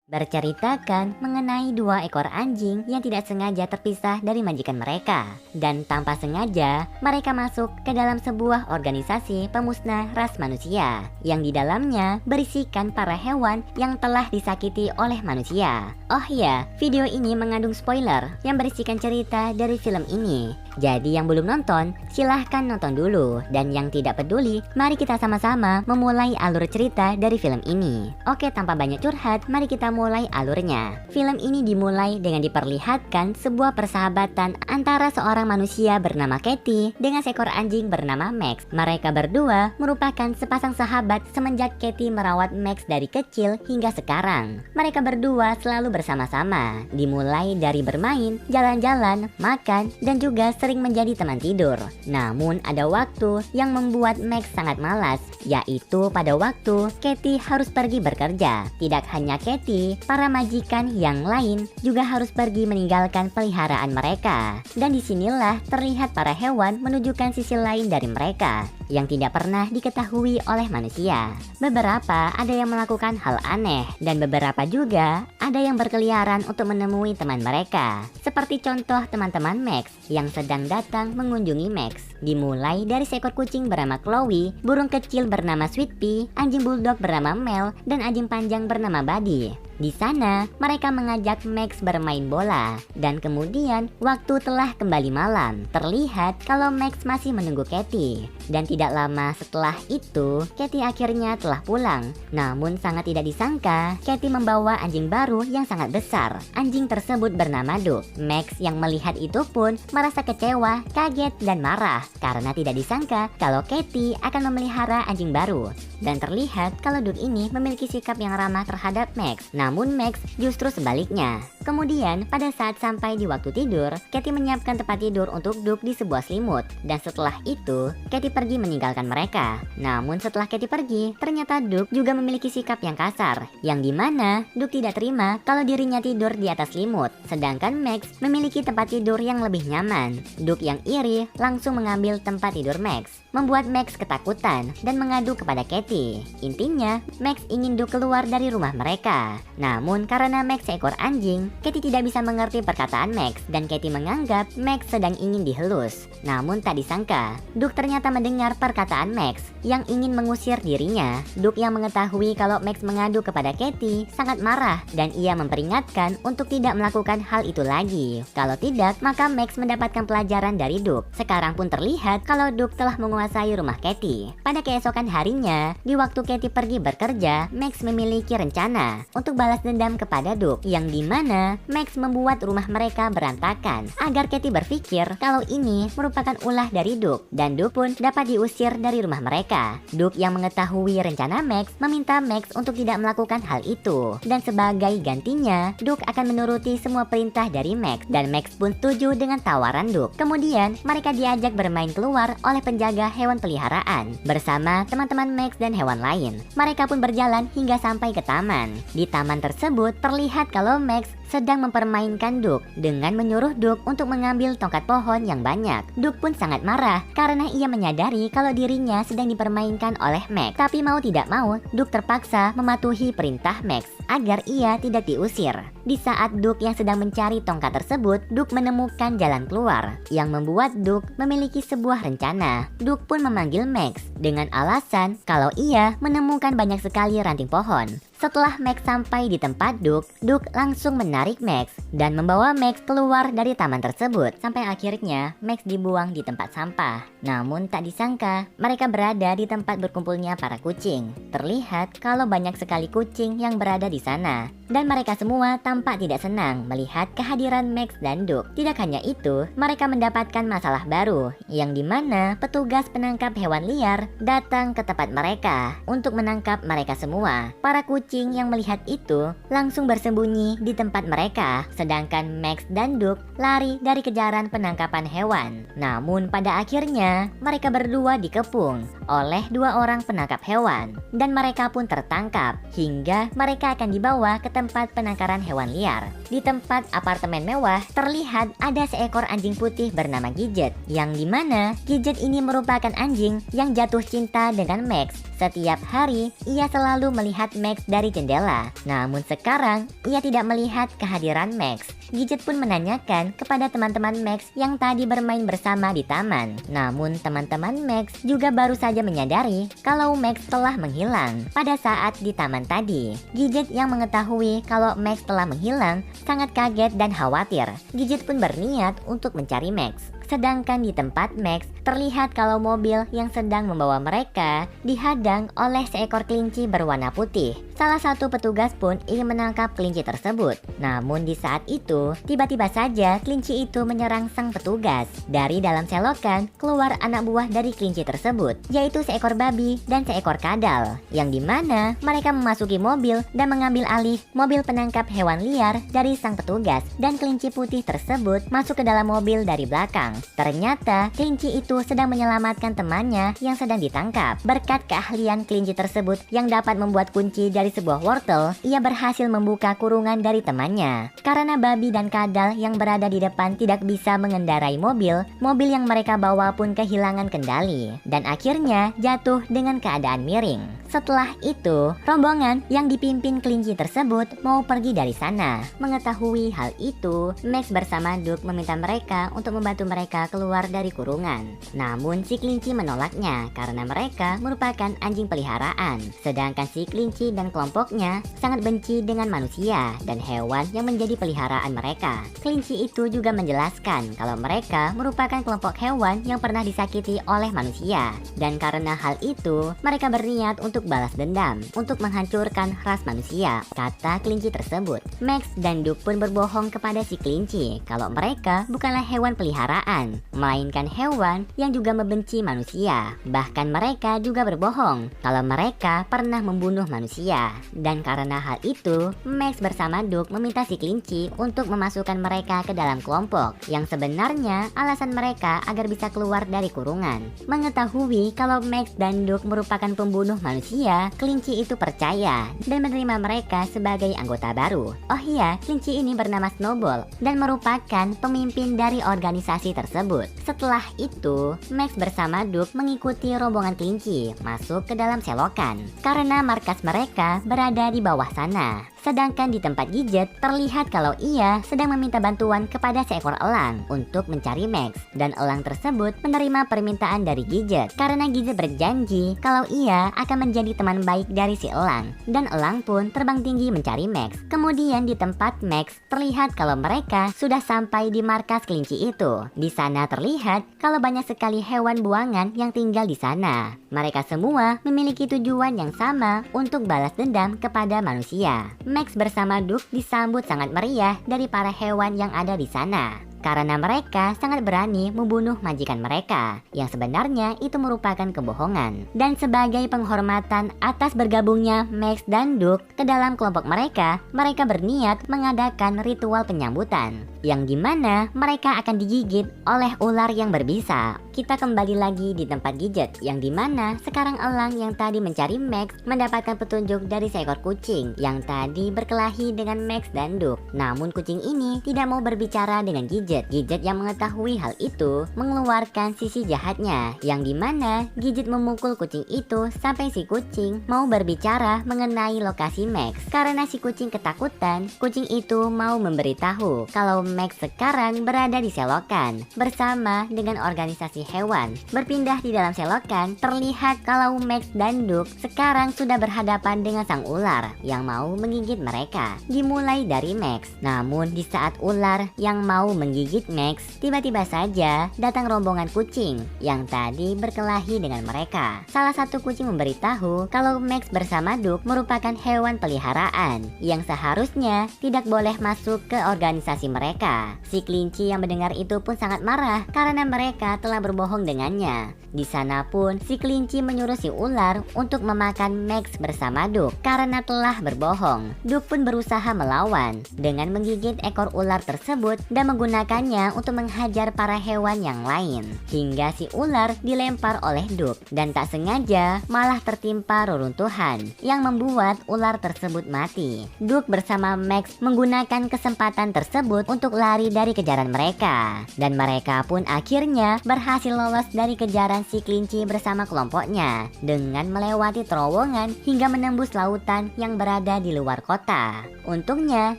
Berceritakan mengenai dua ekor anjing yang tidak sengaja terpisah dari majikan mereka. Dan tanpa sengaja, mereka masuk ke dalam sebuah organisasi pemusnah ras manusia, yang di dalamnya berisikan para hewan yang telah disakiti oleh manusia. Oh ya, video ini mengandung spoiler yang berisikan cerita dari film ini. Jadi yang belum nonton, silahkan nonton dulu. Dan yang tidak peduli, mari kita sama-sama memulai alur cerita dari film ini. Oke, tanpa banyak curhat, mari kita mulai alurnya. Film ini dimulai dengan diperlihatkan sebuah persahabatan antara seorang manusia bernama Katie dengan seekor anjing bernama Max. Mereka berdua merupakan sepasang sahabat semenjak Katie merawat Max dari kecil hingga sekarang. Mereka berdua selalu bersama-sama, dimulai dari bermain, jalan-jalan, makan, dan juga sering menjadi teman tidur. Namun ada waktu yang membuat Max sangat malas, yaitu pada waktu Katie harus pergi bekerja. Tidak hanya Katie, para majikan yang lain juga harus pergi meninggalkan peliharaan mereka. Dan disinilah terlihat para hewan menunjukkan sisi lain dari mereka yang tidak pernah diketahui oleh manusia. Beberapa ada yang melakukan hal aneh, dan beberapa juga ada yang berkeliaran untuk menemui teman mereka. Seperti contoh teman-teman Max yang sedang datang mengunjungi Max. Dimulai dari seekor kucing bernama Chloe, burung kecil bernama Sweet Pea, anjing bulldog bernama Mel, dan anjing panjang bernama Buddy. Di sana, mereka mengajak Max bermain bola. Dan kemudian, waktu telah kembali malam. Terlihat kalau Max masih menunggu Katie. Dan tidak lama setelah itu, Katie akhirnya telah pulang. Namun sangat tidak disangka, Katie membawa anjing baru yang sangat besar. Anjing tersebut bernama Duke. Max yang melihat itu pun merasa kecewa, kaget, dan marah. Karena tidak disangka kalau Katie akan memelihara anjing baru. Dan terlihat kalau Duke ini memiliki sikap yang ramah terhadap Max. Namun Max justru sebaliknya. Kemudian pada saat sampai di waktu tidur, Katie menyiapkan tempat tidur untuk Duke di sebuah selimut. Dan setelah itu, Katie pergi meninggalkan mereka. Namun setelah Katie pergi, ternyata Duke juga memiliki sikap yang kasar, yang dimana Duke tidak terima kalau dirinya tidur di atas selimut. Sedangkan Max memiliki tempat tidur yang lebih nyaman. Duke yang iri langsung mengambil tempat tidur Max, membuat Max ketakutan dan mengadu kepada Katie. Intinya, Max ingin Duke keluar dari rumah mereka. Namun karena Max seekor anjing, Katie tidak bisa mengerti perkataan Max, dan Katie menganggap Max sedang ingin dihelus. Namun tak disangka, Duke ternyata mendengar perkataan Max yang ingin mengusir dirinya. Duke yang mengetahui kalau Max mengadu kepada Katie sangat marah, dan ia memperingatkan untuk tidak melakukan hal itu lagi. Kalau tidak, maka Max mendapatkan pelajaran dari Duke. Sekarang pun terlihat kalau Duke telah menguasai rumah Katie. Pada keesokan harinya, di waktu Katie pergi bekerja, Max memiliki rencana untuk balas dendam kepada Duke, yang dimana Max membuat rumah mereka berantakan agar Katie berpikir kalau ini merupakan ulah dari Duke, dan Duke pun dapat diusir dari rumah mereka. Duke yang mengetahui rencana Max meminta Max untuk tidak melakukan hal itu, dan sebagai gantinya Duke akan menuruti semua perintah dari Max, dan Max pun setuju dengan tawaran Duke. Kemudian mereka diajak bermain keluar oleh penjaga hewan peliharaan bersama teman-teman Max dan hewan lain. Mereka pun berjalan hingga sampai ke taman. Di taman tersebut terlihat kalau Max sedang mempermainkan Duke dengan menyuruh Duke untuk mengambil tongkat pohon yang banyak. Duke pun sangat marah karena ia menyadari kalau dirinya sedang dipermainkan oleh Max. Tapi mau tidak mau, Duke terpaksa mematuhi perintah Max agar ia tidak diusir. Di saat Duke yang sedang mencari tongkat tersebut, Duke menemukan jalan keluar yang membuat Duke memiliki sebuah rencana. Duke pun memanggil Max dengan alasan kalau ia menemukan banyak sekali ranting pohon. Setelah Max sampai di tempat Duke, Duke langsung menarik Max dan membawa Max keluar dari taman tersebut. Sampai akhirnya Max dibuang di tempat sampah. Namun tak disangka, mereka berada di tempat berkumpulnya para kucing. Terlihat kalau banyak sekali kucing yang berada di sana. Dan mereka semua tampak tidak senang melihat kehadiran Max dan Duke. Tidak hanya itu, mereka mendapatkan masalah baru, yang dimana petugas penangkap hewan liar datang ke tempat mereka untuk menangkap mereka semua. Para kucing yang melihat itu langsung bersembunyi di tempat mereka, sedangkan Max dan Duke lari dari kejaran penangkapan hewan. Namun pada akhirnya mereka berdua dikepung oleh dua orang penangkap hewan, dan mereka pun tertangkap hingga mereka akan dibawa ke tempat penangkaran hewan liar. Di tempat apartemen mewah terlihat ada seekor anjing putih bernama Gidget, yang dimana Gidget ini merupakan anjing yang jatuh cinta dengan Max. Setiap hari ia selalu melihat Max dan dari jendela. Namun sekarang ia tidak melihat kehadiran Max. Gidget pun menanyakan kepada teman-teman Max yang tadi bermain bersama di taman. Namun teman-teman Max juga baru saja menyadari kalau Max telah menghilang pada saat di taman tadi. Gidget yang mengetahui kalau Max telah menghilang sangat kaget dan khawatir. Gidget pun berniat untuk mencari Max. Sedangkan di tempat Max, terlihat kalau mobil yang sedang membawa mereka dihadang oleh seekor kelinci berwarna putih. Salah satu petugas pun ingin menangkap kelinci tersebut. Namun di saat itu, tiba-tiba saja kelinci itu menyerang sang petugas. Dari dalam selokan, keluar anak buah dari kelinci tersebut, yaitu seekor babi dan seekor kadal. Yang dimana mereka memasuki mobil dan mengambil alih mobil penangkap hewan liar dari sang petugas. Dan kelinci putih tersebut masuk ke dalam mobil dari belakang. Ternyata kelinci itu sedang menyelamatkan temannya yang sedang ditangkap. Berkat keahlian kelinci tersebut yang dapat membuat kunci dari sebuah wortel, ia berhasil membuka kurungan dari temannya. Karena babi dan kadal yang berada di depan tidak bisa mengendarai mobil yang mereka bawa pun kehilangan kendali dan akhirnya jatuh dengan keadaan miring. Setelah itu, rombongan yang dipimpin kelinci tersebut mau pergi dari sana. Mengetahui hal itu, Max bersama Duke meminta mereka untuk membantu mereka keluar dari kurungan. Namun si kelinci menolaknya karena mereka merupakan anjing peliharaan. Sedangkan si kelinci dan kelompoknya sangat benci dengan manusia dan hewan yang menjadi peliharaan mereka. Kelinci itu juga menjelaskan kalau mereka merupakan kelompok hewan yang pernah disakiti oleh manusia. Dan karena hal itu, mereka berniat untuk balas dendam, untuk menghancurkan ras manusia, kata kelinci tersebut. Max dan Duke pun berbohong kepada si kelinci kalau mereka bukanlah hewan peliharaan, melainkan hewan yang juga membenci manusia. Bahkan mereka juga berbohong kalau mereka pernah membunuh manusia. Dan karena hal itu, Max bersama Duke meminta si kelinci untuk memasukkan mereka ke dalam kelompok, yang sebenarnya alasan mereka agar bisa keluar dari kurungan. Mengetahui kalau Max dan Duke merupakan pembunuh manusia, kelinci itu percaya dan menerima mereka sebagai anggota baru. Oh iya, kelinci ini bernama Snowball dan merupakan pemimpin dari organisasi tersebut. Setelah itu, Max bersama Duke mengikuti rombongan kelinci masuk ke dalam selokan karena markas mereka berada di bawah sana. Sedangkan di tempat Gidget, terlihat kalau ia sedang meminta bantuan kepada seekor elang untuk mencari Max. Dan elang tersebut menerima permintaan dari Gidget karena Gidget berjanji kalau ia akan menjadi teman baik dari si elang. Dan elang pun terbang tinggi mencari Max. Kemudian di tempat Max, terlihat kalau mereka sudah sampai di markas kelinci itu. Di sana terlihat kalau banyak sekali hewan buangan yang tinggal di sana. Mereka semua memiliki tujuan yang sama untuk balas dendam kepada manusia. Max bersama Duke disambut sangat meriah dari para hewan yang ada di sana. Karena mereka sangat berani membunuh majikan mereka, yang sebenarnya itu merupakan kebohongan. Dan sebagai penghormatan atas bergabungnya Max dan Duke ke dalam kelompok mereka, mereka berniat mengadakan ritual penyambutan, yang dimana mereka akan digigit oleh ular yang berbisa. Kita kembali lagi di tempat Gidget, yang dimana sekarang elang yang tadi mencari Max mendapatkan petunjuk dari seekor kucing yang tadi berkelahi dengan Max dan Duke. Namun kucing ini tidak mau berbicara dengan Gidget. Gidget yang mengetahui hal itu mengeluarkan sisi jahatnya, yang dimana Gidget memukul kucing itu sampai si kucing mau berbicara mengenai lokasi Max. Karena si kucing ketakutan, kucing itu mau memberitahu kalau Max sekarang berada di selokan bersama dengan organisasi hewan. Berpindah di dalam selokan, terlihat kalau Max dan Duke sekarang sudah berhadapan dengan sang ular yang mau menggigit mereka. Dimulai dari Max. Namun di saat ular yang mau menggigit Max, tiba-tiba saja datang rombongan kucing yang tadi berkelahi dengan mereka. Salah satu kucing memberitahu kalau Max bersama Duke merupakan hewan peliharaan yang seharusnya tidak boleh masuk ke organisasi mereka. Si kelinci yang mendengar itu pun sangat marah karena mereka telah berbohong dengannya. Di sana pun si kelinci menyuruh si ular untuk memakan Max bersama Duke karena telah berbohong. Duke pun berusaha melawan dengan menggigit ekor ular tersebut dan menggunakan menggunakannya untuk menghajar para hewan yang lain, hingga si ular dilempar oleh Duke dan tak sengaja malah tertimpa reruntuhan yang membuat ular tersebut mati. Duke bersama Max menggunakan kesempatan tersebut untuk lari dari kejaran mereka, dan mereka pun akhirnya berhasil lolos dari kejaran si kelinci bersama kelompoknya dengan melewati terowongan hingga menembus lautan yang berada di luar kota. Untungnya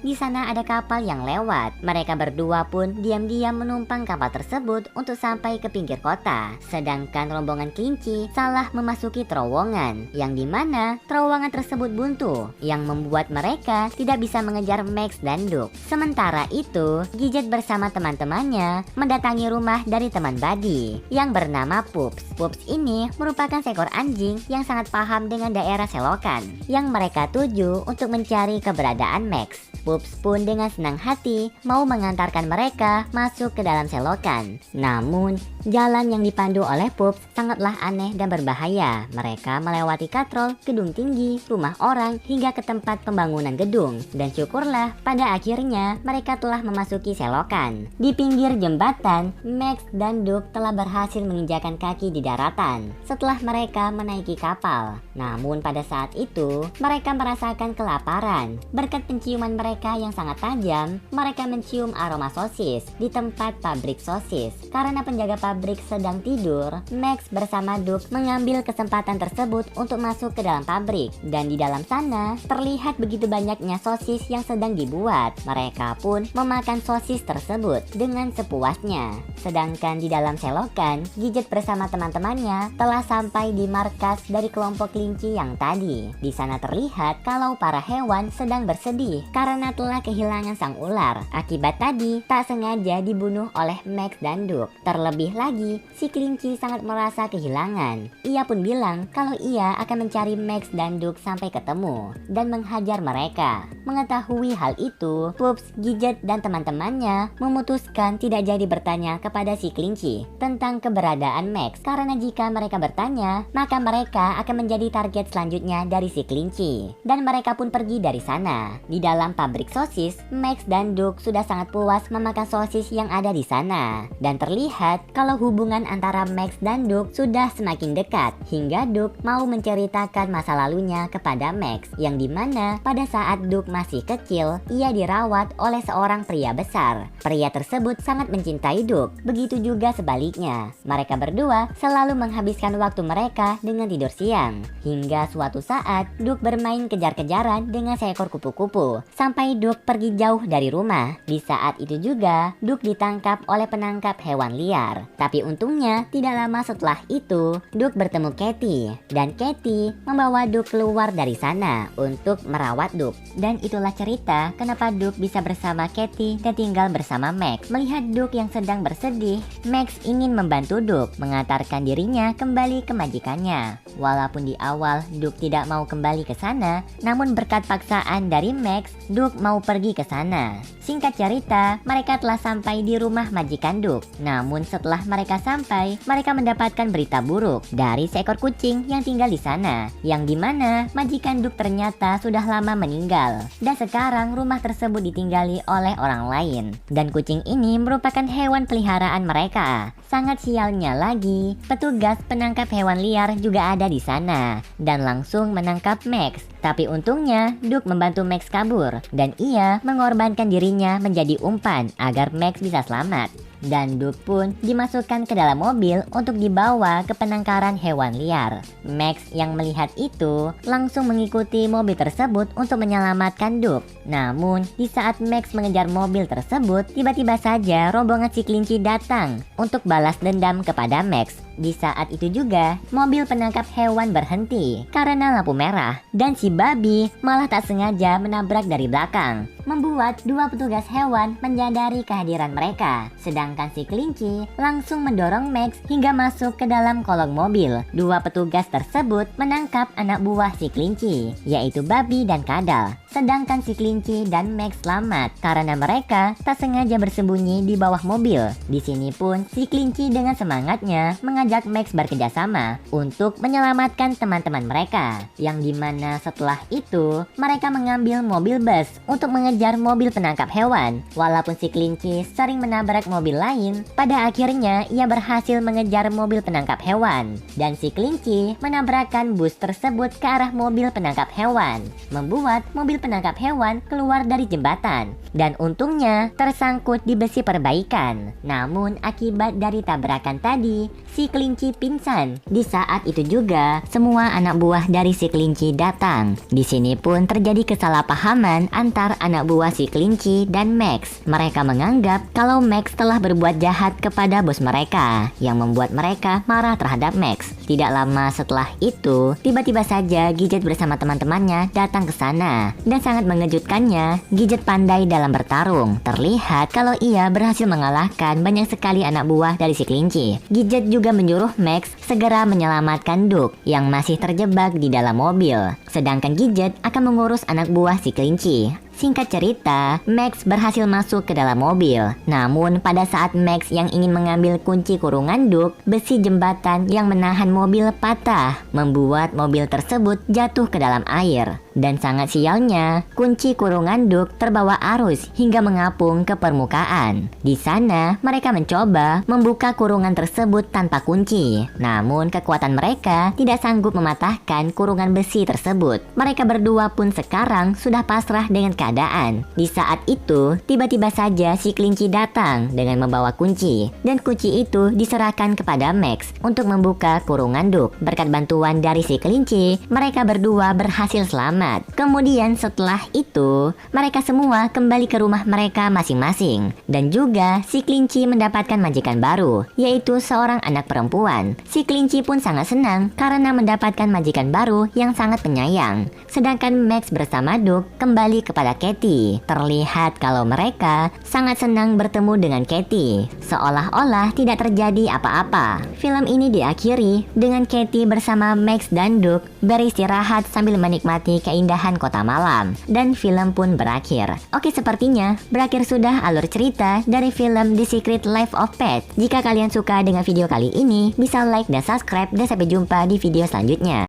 di sana ada kapal yang lewat. Mereka berdua pun diam-diam menumpang kapal tersebut untuk sampai ke pinggir kota. Sedangkan rombongan kelinci salah memasuki terowongan, yang dimana terowongan tersebut buntu, yang membuat mereka tidak bisa mengejar Max dan Duke. Sementara itu, Gidget bersama teman-temannya mendatangi rumah dari teman Buddy yang bernama Pups. Pups ini merupakan seekor anjing yang sangat paham dengan daerah selokan yang mereka tuju untuk mencari keberadaan Max. Pups pun dengan senang hati mau mengantarkan mereka masuk ke dalam selokan. Namun, jalan yang dipandu oleh Pups sangatlah aneh dan berbahaya. Mereka melewati katrol, gedung tinggi, rumah orang, hingga ke tempat pembangunan gedung. Dan syukurlah pada akhirnya mereka telah memasuki selokan. Di pinggir jembatan, Max dan Duke telah berhasil menginjakan kaki di daratan setelah mereka menaiki kapal. Namun pada saat itu, mereka merasakan kelaparan. Berkat penciuman mereka yang sangat tajam, mereka mencium aroma sosis di tempat pabrik sosis. Karena penjaga pabrik sedang tidur, Max bersama Duke mengambil kesempatan tersebut untuk masuk ke dalam pabrik. Dan di dalam sana, terlihat begitu banyaknya sosis yang sedang dibuat. Mereka pun memakan sosis tersebut dengan sepuasnya. Sedangkan di dalam selokan, Gidget bersama teman-temannya telah sampai di markas dari kelompok kelinci yang tadi. Di sana terlihat kalau para hewan sedang bersedih karena telah kehilangan sang ular. Akibat tadi tak sengaja dibunuh oleh Max dan Duke. Terlebih lagi, si kelinci sangat merasa kehilangan. Ia pun bilang kalau ia akan mencari Max dan Duke sampai ketemu dan menghajar mereka. Mengetahui hal itu, Pups, Gidget, dan teman-temannya memutuskan tidak jadi bertanya kepada si kelinci tentang keberadaan Max, karena jika mereka bertanya, maka mereka akan menjadi target selanjutnya dari si kelinci. Dan mereka pun pergi dari sana. Di dalam pabrik sosis, Max dan Duke sudah sangat puas memakan sosis yang ada di sana. Dan terlihat kalau hubungan antara Max dan Duke sudah semakin dekat, hingga Duke mau menceritakan masa lalunya kepada Max, yang dimana pada saat Duke masih kecil, ia dirawat oleh seorang pria besar. Pria tersebut sangat mencintai Duke, begitu juga sebaliknya. Mereka berdua selalu menghabiskan waktu mereka dengan tidur siang. Hingga suatu saat, Duke bermain kejar-kejaran dengan seekor kupu-kupu, sampai Duke pergi jauh dari rumah. Di saat itu juga, Duke ditangkap oleh penangkap hewan liar. Tapi untungnya, tidak lama setelah itu, Duke bertemu Katie. Dan Katie membawa Duke keluar dari sana untuk merawat Duke. Dan itulah cerita kenapa Duke bisa bersama Katie dan tinggal bersama Max. Melihat Duke yang sedang bersedih, Max ingin membantu Duke mengantarkan dirinya kembali ke majikannya. Walaupun di awal Duke tidak mau kembali ke sana, namun berkat paksaan dari Max, Duke mau pergi ke sana. Singkat cerita, mereka telah sampai di rumah majikan Duke. Namun setelah mereka sampai, mereka mendapatkan berita buruk dari seekor kucing yang tinggal di sana, yang dimana majikan Duke ternyata sudah lama meninggal. Dan sekarang rumah tersebut ditinggali oleh orang lain. Dan kucing ini merupakan hewan peliharaan mereka. Sangat sialnya lagi, petugas penangkap hewan liar juga ada di sana dan langsung menangkap Max. Tapi untungnya Duke membantu Max kabur dan ia mengorbankan dirinya menjadi umpan agar Max bisa selamat. Dan Duke pun dimasukkan ke dalam mobil untuk dibawa ke penangkaran hewan liar. Max yang melihat itu langsung mengikuti mobil tersebut untuk menyelamatkan Duke. Namun di saat Max mengejar mobil tersebut, tiba-tiba saja rombongan si kelinci datang untuk balas dendam kepada Max. Di saat itu juga, mobil penangkap hewan berhenti karena lampu merah dan si babi malah tak sengaja menabrak dari belakang, membuat dua petugas hewan menyadari kehadiran mereka. Sedangkan si kelinci langsung mendorong Max hingga masuk ke dalam kolong mobil. Dua petugas tersebut menangkap anak buah si kelinci, yaitu babi dan kadal. Sedangkan si kelinci dan Max selamat karena mereka tak sengaja bersembunyi di bawah mobil. Di sini pun si kelinci dengan semangatnya mengajak Max bekerjasama untuk menyelamatkan teman-teman mereka. Yang dimana setelah itu mereka mengambil mobil bus untuk mengejar mobil penangkap hewan. Walaupun si kelinci sering menabrak mobil lain, pada akhirnya ia berhasil mengejar mobil penangkap hewan. Dan si kelinci menabrakkan bus tersebut ke arah mobil penangkap hewan, membuat mobil penangkap hewan keluar dari jembatan. Dan untungnya tersangkut di besi perbaikan. Namun akibat dari tabrakan tadi, si kelinci pingsan. Di saat itu juga semua anak buah dari si kelinci datang. Di sini pun terjadi kesalahpahaman antar anak buah si kelinci dan Max. Mereka menganggap kalau Max telah berbuat jahat kepada bos mereka, yang membuat mereka marah terhadap Max. Tidak lama setelah itu, tiba-tiba saja Gidget bersama teman-temannya datang ke sana. Dan sangat mengejutkannya, Gidget pandai dalam bertarung. Terlihat kalau ia berhasil mengalahkan banyak sekali anak buah dari si kelinci. Gidget juga menyuruh Max segera menyelamatkan Duck yang masih terjebak di dalam mobil. Sedangkan Gidget akan mengurus anak buah si kelinci. Singkat cerita, Max berhasil masuk ke dalam mobil. Namun pada saat Max yang ingin mengambil kunci kurungan Duck, besi jembatan yang menahan mobil patah, membuat mobil tersebut jatuh ke dalam air. Dan sangat sialnya, kunci kurungan Duck terbawa arus hingga mengapung ke permukaan. Di sana, mereka mencoba membuka kurungan tersebut tanpa kunci. Namun kekuatan mereka tidak sanggup mematahkan kurungan besi tersebut. Mereka berdua pun sekarang sudah pasrah dengan keadaan. Di saat itu, tiba-tiba saja si kelinci datang dengan membawa kunci. Dan kunci itu diserahkan kepada Max untuk membuka kurungan Duck. Berkat bantuan dari si kelinci, mereka berdua berhasil selamat. Kemudian setelah itu, mereka semua kembali ke rumah mereka masing-masing. Dan juga si kelinci mendapatkan majikan baru, yaitu seorang anak perempuan. Si kelinci pun sangat senang karena mendapatkan majikan baru yang sangat penyayang. Sedangkan Max bersama Duck kembali kepada Katy. Terlihat kalau mereka sangat senang bertemu dengan Katy, seolah-olah tidak terjadi apa-apa. Film ini diakhiri dengan Katy bersama Max dan Duck beristirahat sambil menikmati keindahan kota malam. Dan film pun berakhir. Oke, sepertinya berakhir sudah alur cerita dari film The Secret Life of Pets. Jika kalian suka dengan video kali ini, bisa like dan subscribe, dan sampai jumpa di video selanjutnya.